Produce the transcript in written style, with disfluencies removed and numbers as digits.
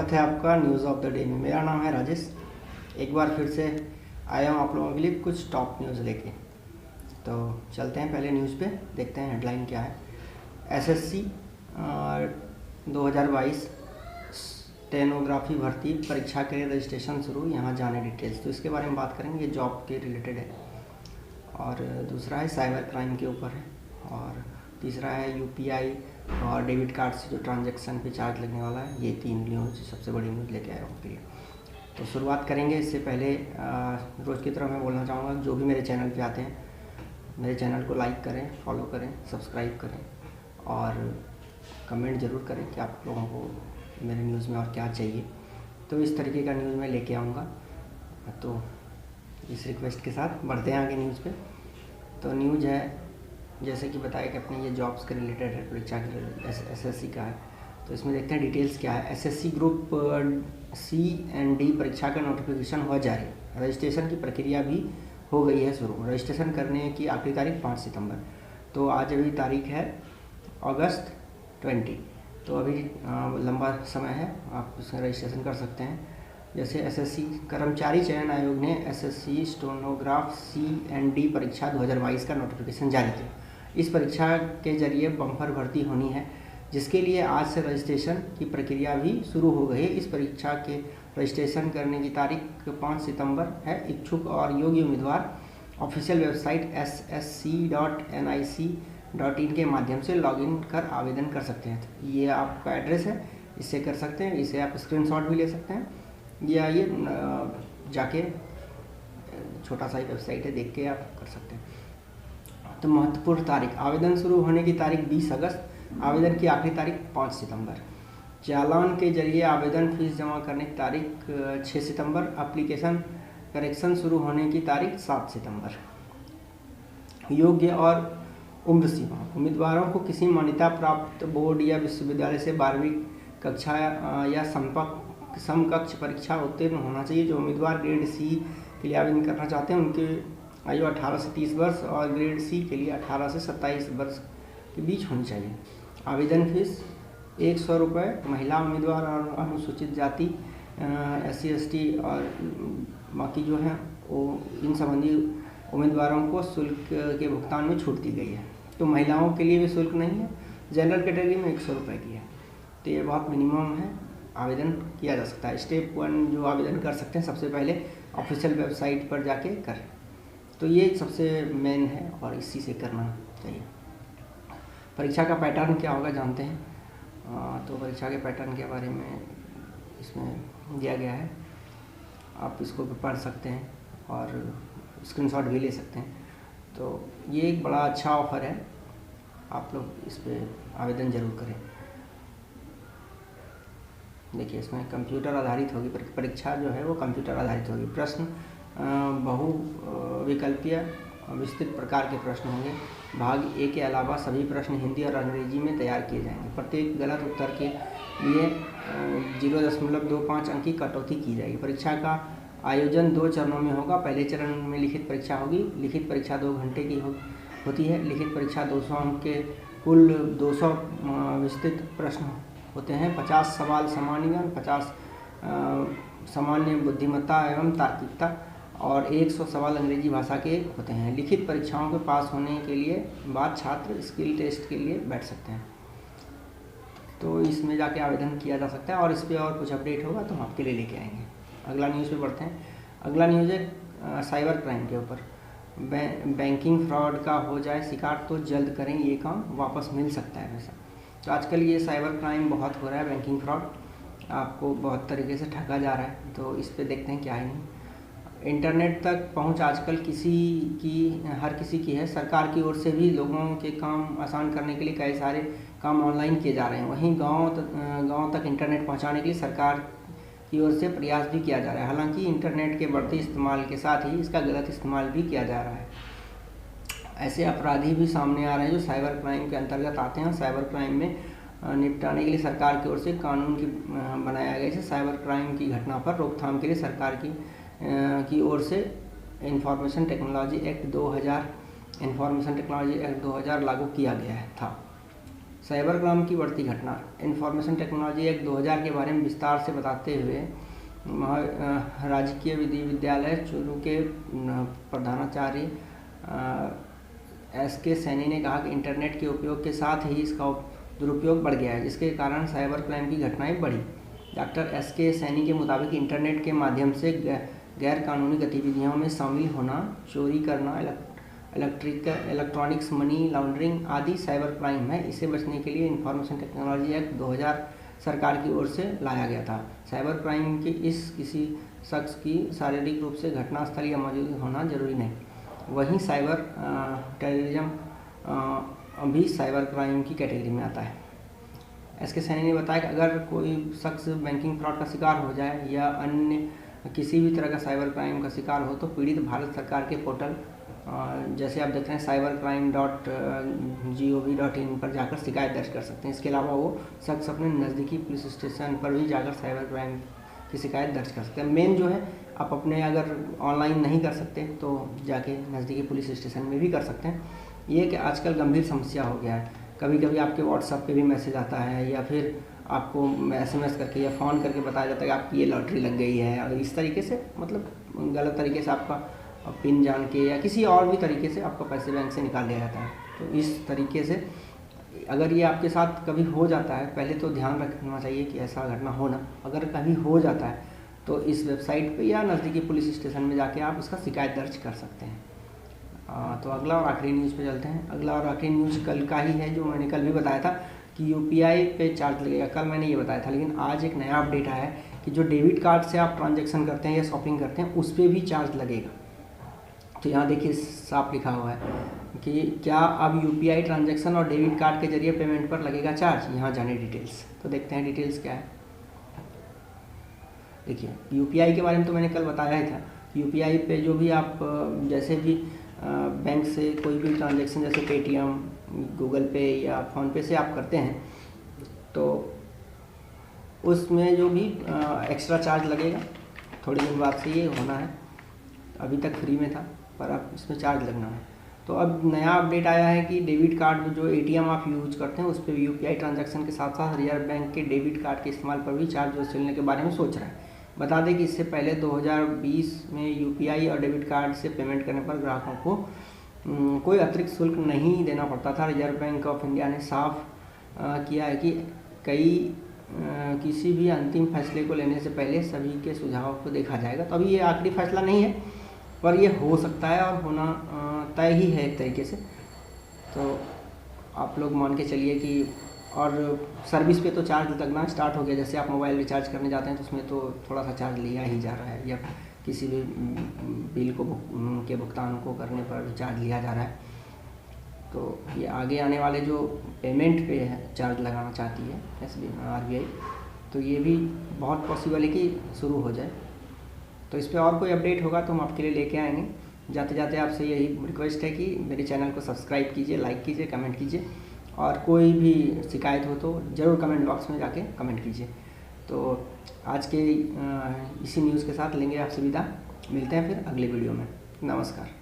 स्वागत है आपका न्यूज़ ऑफ द डे में। मेरा नाम है राजेश। एक बार फिर से आया हूँ आप लोगों के लिए कुछ टॉप न्यूज़ लेके। तो चलते हैं पहले न्यूज़ पे, देखते हैं हेडलाइन क्या है। एसएससी 2022 स्टेनोग्राफी भर्ती परीक्षा के लिए रजिस्ट्रेशन शुरू, यहाँ जाने डिटेल्स। तो इसके बारे में बात करेंगे, ये जॉब के रिलेटेड है। और दूसरा है साइबर क्राइम के ऊपर है। और तीसरा है यूपीआई और डेबिट कार्ड से जो ट्रांजैक्शन पे चार्ज लगने वाला है। ये 3 न्यूज़ सबसे बड़ी न्यूज़ लेके आया हूँ आपके लिए। तो शुरुआत करेंगे। इससे पहले रोज़ की तरह मैं बोलना चाहूँगा, जो भी मेरे चैनल पे आते हैं मेरे चैनल को लाइक करें, फॉलो करें, सब्सक्राइब करें और कमेंट ज़रूर करें कि आप लोगों को मेरे न्यूज़ में और क्या चाहिए। तो इस तरीके का न्यूज़ मैं लेके आऊँगा। तो इस रिक्वेस्ट के साथ बढ़ते हैं आगे न्यूज़ पे। तो न्यूज़ है जैसे कि बताया कि अपने ये जॉब्स के रिलेटेड है, परीक्षा के एसएससी का है। तो इसमें देखते हैं डिटेल्स क्या है। SSC group C and D परीक्षा का नोटिफिकेशन हुआ जारी। रजिस्ट्रेशन की प्रक्रिया भी हो गई है शुरू। रजिस्ट्रेशन करने की आखिरी तारीख 5 सितंबर। तो आज अभी तारीख है अगस्त 20। तो अभी लंबा समय है, आप उसमें रजिस्ट्रेशन कर सकते हैं। जैसे एसएससी कर्मचारी चयन आयोग ने SSC stenograph C and D परीक्षा 2022 का नोटिफिकेशन जारी किया। इस परीक्षा के जरिए बम्पर भर्ती होनी है, जिसके लिए आज से रजिस्ट्रेशन की प्रक्रिया भी शुरू हो गई है। इस परीक्षा के रजिस्ट्रेशन करने की तारीख 5 सितंबर है। इच्छुक और योग्य उम्मीदवार ऑफिशियल वेबसाइट ssc.nic.in के माध्यम से लॉगिन कर आवेदन कर सकते हैं। तो ये आपका एड्रेस है, इससे कर सकते हैं। इसे आप स्क्रीनशॉट भी ले सकते हैं या ये जाके छोटा सा ही वेबसाइट है, देख के आप कर सकते हैं। तो महत्वपूर्ण तारीख, आवेदन शुरू होने की तारीख 20 अगस्त, आवेदन की आखिरी तारीख 5 सितंबर। चालान के जरिए आवेदन फीस जमा करने की तारीख 6 सितंबर। एप्लीकेशन करेक्शन शुरू होने की तारीख 7 सितंबर। योग्य और उम्र सीमा, उम्मीदवारों को किसी मान्यता प्राप्त बोर्ड या विश्वविद्यालय से 12वीं कक्षा या समकक्ष परीक्षा उत्तीर्ण होना चाहिए। जो उम्मीदवार ग्रेड सी के लिए आवेदन करना चाहते हैं उनके आयु 18 से 30 वर्ष और ग्रेड सी के लिए 18 से 27 वर्ष के बीच होनी चाहिए। आवेदन फीस 100 रुपये। महिला उम्मीदवार और अनुसूचित जाति SC ST और बाकी जो हैं वो इन संबंधी उम्मीदवारों को शुल्क के भुगतान में छूट दी गई है। तो महिलाओं के लिए भी शुल्क नहीं है। जनरल कैटेगरी में 100 रुपये की है। तो ये बहुत मिनिमम है, आवेदन किया जा सकता है। स्टेप 1 जो आवेदन कर सकते हैं, सबसे पहले ऑफिशियल वेबसाइट पर जाके करें। तो ये सबसे मेन है और इसी से करना चाहिए। परीक्षा का पैटर्न क्या होगा जानते हैं। तो परीक्षा के पैटर्न के बारे में इसमें दिया गया है, आप इसको भी पढ़ सकते हैं और स्क्रीनशॉट भी ले सकते हैं। तो ये एक बड़ा अच्छा ऑफर है, आप लोग इस पर आवेदन ज़रूर करें। देखिए इसमें कंप्यूटर आधारित होगी परीक्षा, जो है वो कंप्यूटर आधारित होगी। प्रश्न बहुविकल्पीय विस्तृत प्रकार के प्रश्न होंगे। भाग ए के अलावा सभी प्रश्न हिंदी और अंग्रेजी में तैयार किए जाएंगे। प्रत्येक गलत उत्तर के लिए 0.25 अंक की कटौती की जाएगी। परीक्षा का आयोजन 2 चरणों में होगा। पहले चरण में लिखित परीक्षा होगी। लिखित परीक्षा 2 घंटे की होती है। लिखित परीक्षा 200 अंक के कुल 200 विस्तृत प्रश्न होते हैं। 50 सवाल सामान्य ज्ञान, 50 सामान्य बुद्धिमत्ता एवं तार्किकता और 100 सवाल अंग्रेजी भाषा के होते हैं। लिखित परीक्षाओं के पास होने के लिए बाद छात्र स्किल टेस्ट के लिए बैठ सकते हैं। तो इसमें जाके आवेदन किया जा सकता है और इस पर और कुछ अपडेट होगा तो हम आपके लिए लेके आएंगे। अगला न्यूज़ पे बढ़ते हैं। अगला न्यूज़ है साइबर क्राइम के ऊपर। बैंकिंग फ्रॉड का हो जाए शिकार तो जल्द करें, ये काम वापस मिल सकता है वैसा। तो आजकल ये साइबर क्राइम बहुत हो रहा है। बैंकिंग फ्रॉड आपको बहुत तरीके से ठगा जा रहा है। तो इस पे देखते हैं क्या है। नहीं, इंटरनेट तक पहुंच आजकल हर किसी की है। सरकार की ओर से भी लोगों के काम आसान करने के लिए कई सारे काम ऑनलाइन किए जा रहे हैं। वहीं गांव तक इंटरनेट पहुंचाने के लिए सरकार की ओर से प्रयास भी किया जा रहा है। हालांकि इंटरनेट के बढ़ते इस्तेमाल के साथ ही इसका गलत इस्तेमाल भी किया जा रहा है। ऐसे अपराधी भी सामने आ रहे हैं जो साइबर क्राइम के अंतर्गत आते हैं। साइबर क्राइम में निपटाने के लिए सरकार की ओर से कानून बनाया गया है। साइबर क्राइम की घटना पर रोकथाम के लिए सरकार की ओर से इंफॉर्मेशन टेक्नोलॉजी एक्ट 2000 लागू किया गया था। साइबर क्राइम की बढ़ती घटना। इंफॉर्मेशन टेक्नोलॉजी एक्ट 2000 के बारे में विस्तार से बताते हुए राजकीय विद्यालय चूरू के प्रधानाचार्य SK सैनी ने कहा कि इंटरनेट के उपयोग के साथ ही इसका दुरुपयोग बढ़ गया है, जिसके कारण साइबर क्राइम की घटनाएं बढ़ी। डॉक्टर SK सैनी के मुताबिक इंटरनेट के माध्यम से गैर कानूनी गतिविधियों में शामिल होना, चोरी करना, इलेक्ट्रॉनिक्स मनी लॉन्ड्रिंग आदि साइबर क्राइम है। इसे बचने के लिए इंफॉर्मेशन टेक्नोलॉजी एक्ट 2000 सरकार की ओर से लाया गया था। साइबर क्राइम की किसी शख्स की शारीरिक रूप से घटनास्थल या मौजूद होना जरूरी नहीं। वहीं साइबर टेररिज्म भी साइबर क्राइम की कैटेगरी में आता है। SK सैनी ने बताया कि अगर कोई शख्स बैंकिंग फ्रॉड का शिकार हो जाए या अन्य किसी भी तरह का साइबर क्राइम का शिकार हो तो पीड़ित भारत सरकार के पोर्टल जैसे आप देख रहे हैं cybercrime.gov.in पर जाकर शिकायत दर्ज कर सकते हैं। इसके अलावा वो शख्स अपने नज़दीकी पुलिस स्टेशन पर भी जाकर साइबर क्राइम की शिकायत दर्ज कर सकते हैं। मेन जो है, आप अपने अगर ऑनलाइन नहीं कर सकते तो जाके नज़दीकी पुलिस स्टेशन में भी कर सकते हैं। ये कि आजकल गंभीर समस्या हो गया है। कभी कभी आपके व्हाट्सएप पे भी मैसेज आता है या फिर आपको SMS करके या फ़ोन करके बताया जाता है कि आपकी ये लॉटरी लग गई है, और इस तरीके से मतलब गलत तरीके से आपका पिन जान के या किसी और भी तरीके से आपका पैसे बैंक से निकाल लिया जाता है। तो इस तरीके से अगर ये आपके साथ कभी हो जाता है, पहले तो ध्यान रखना चाहिए कि ऐसा घटना हो ना। अगर कभी हो जाता है तो इस वेबसाइट पे या नज़दीकी पुलिस स्टेशन में जाके आप उसका शिकायत दर्ज कर सकते हैं। तो अगला और आखिरी न्यूज़ पे चलते हैं। अगला और आखिरी न्यूज़ कल का ही है, जो मैंने कल भी बताया था कि UPI पे चार्ज लगेगा। कल मैंने ये बताया था, लेकिन आज एक नया अपडेट आया है कि जो डेबिट कार्ड से आप ट्रांजैक्शन करते हैं या शॉपिंग करते हैं उस पर भी चार्ज लगेगा। तो यहाँ देखिए साफ लिखा हुआ है कि क्या अब UPI ट्रांजैक्शन और डेबिट कार्ड के जरिए पेमेंट पर लगेगा चार्ज। यहाँ जाने डिटेल्स, तो देखते हैं डिटेल्स क्या है। देखिए UPI के बारे में तो मैंने कल बताया ही था। UPI पे जो भी आप जैसे भी बैंक से कोई भी ट्रांजैक्शन जैसे Paytm, गूगल पे या फ़ोनपे से आप करते हैं तो उसमें जो भी एक्स्ट्रा चार्ज लगेगा। थोड़ी दिन बाद से ये होना है, अभी तक फ्री में था पर अब इसमें चार्ज लगना है। तो अब नया अपडेट आया है कि डेबिट कार्ड जो ATM आप यूज करते हैं उस पर UPI ट्रांजैक्शन के साथ साथ रिजर्व बैंक के डेबिट कार्ड के इस्तेमाल पर भी चार्ज वसूलने के बारे में सोच रहा है। बता दें कि इससे पहले 2020 में UPI और डेबिट कार्ड से पेमेंट करने पर ग्राहकों को कोई अतिरिक्त शुल्क नहीं देना पड़ता था। रिजर्व बैंक ऑफ इंडिया ने साफ किया है कि किसी भी अंतिम फैसले को लेने से पहले सभी के सुझावों को देखा जाएगा। तो अभी ये आखिरी फैसला नहीं है, पर ये हो सकता है और होना तय ही है एक तरीके से। तो आप लोग मान के चलिए कि और सर्विस पे तो चार्ज लगना स्टार्ट हो गया। जैसे आप मोबाइल रिचार्ज करने जाते हैं तो उसमें तो थोड़ा सा चार्ज लिया ही जा रहा है, या किसी भी बिल के भुगतान को करने पर भी चार्ज लिया जा रहा है। तो ये आगे आने वाले जो पेमेंट पे चार्ज लगाना चाहती है RBI, तो ये भी बहुत पॉसिबल है कि शुरू हो जाए। तो इस पर और कोई अपडेट होगा तो हम आपके लिए लेके आएंगे। जाते जाते आपसे यही रिक्वेस्ट है कि मेरे चैनल को सब्सक्राइब कीजिए, लाइक कीजिए, कमेंट कीजिए, और कोई भी शिकायत हो तो ज़रूर कमेंट बॉक्स में जाके कमेंट कीजिए। तो आज के इसी न्यूज़ के साथ लेंगे आपसे विदा। मिलते हैं फिर अगले वीडियो में। नमस्कार।